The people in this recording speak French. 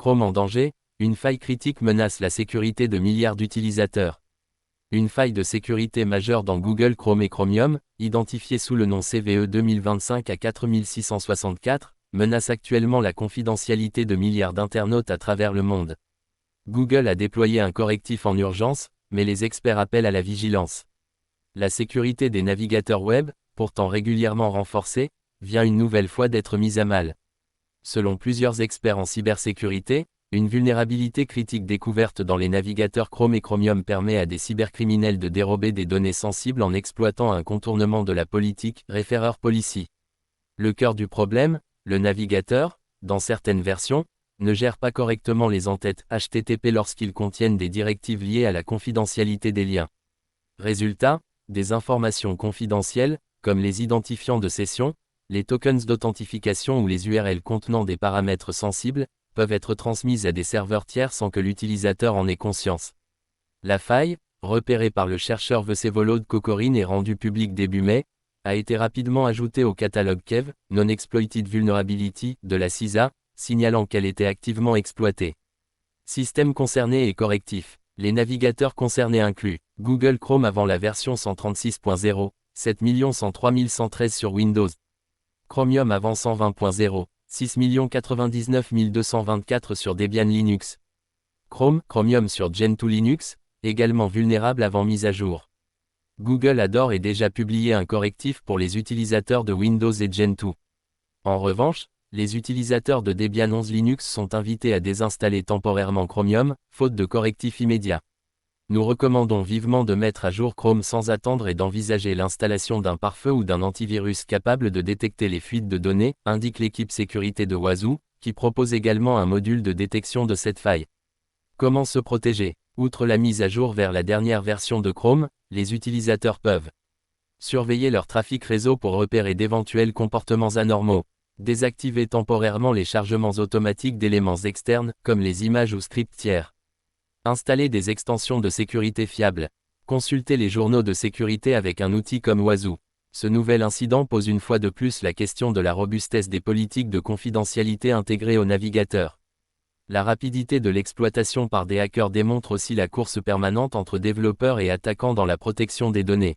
Chrome en danger, une faille critique menace la sécurité de milliards d'utilisateurs. Une faille de sécurité majeure dans Google Chrome et Chromium, identifiée sous le nom CVE 2025 à 4664, menace actuellement la confidentialité de milliards d'internautes à travers le monde. Google a déployé un correctif en urgence, mais les experts appellent à la vigilance. La sécurité des navigateurs web, pourtant régulièrement renforcée, vient une nouvelle fois d'être mise à mal. Selon plusieurs experts en cybersécurité, une vulnérabilité critique découverte dans les navigateurs Chrome et Chromium permet à des cybercriminels de dérober des données sensibles en exploitant un contournement de la politique Referrer Policy. Le cœur du problème, le navigateur, dans certaines versions, ne gère pas correctement les entêtes HTTP lorsqu'ils contiennent des directives liées à la confidentialité des liens. Résultat, des informations confidentielles, comme les identifiants de session, les tokens d'authentification ou les URL contenant des paramètres sensibles, peuvent être transmises à des serveurs tiers sans que l'utilisateur en ait conscience. La faille, repérée par le chercheur Vsevolod Kokorin et rendue publique début mai, a été rapidement ajoutée au catalogue KEV, Non-Exploited Vulnerability, de la CISA, signalant qu'elle était activement exploitée. Système concerné et correctif. Les navigateurs concernés incluent Google Chrome avant la version 136.0, 7 103 113 sur Windows. Chromium avant 120.0, 6 99 224 sur Debian Linux. Chromium sur Gentoo Linux, également vulnérable avant mise à jour. Google a d'ores et déjà publié un correctif pour les utilisateurs de Windows et Gentoo. En revanche, les utilisateurs de Debian 11 Linux sont invités à désinstaller temporairement Chromium, faute de correctif immédiat. Nous recommandons vivement de mettre à jour Chrome sans attendre et d'envisager l'installation d'un pare-feu ou d'un antivirus capable de détecter les fuites de données, indique l'équipe sécurité de Wazoo, qui propose également un module de détection de cette faille. Comment se protéger? Outre la mise à jour vers la dernière version de Chrome, les utilisateurs peuvent surveiller leur trafic réseau pour repérer d'éventuels comportements anormaux, désactiver temporairement les chargements automatiques d'éléments externes, comme les images ou scripts tiers. Installer des extensions de sécurité fiables. Consulter les journaux de sécurité avec un outil comme Wazoo. Ce nouvel incident pose une fois de plus la question de la robustesse des politiques de confidentialité intégrées au navigateur. La rapidité de l'exploitation par des hackers démontre aussi la course permanente entre développeurs et attaquants dans la protection des données.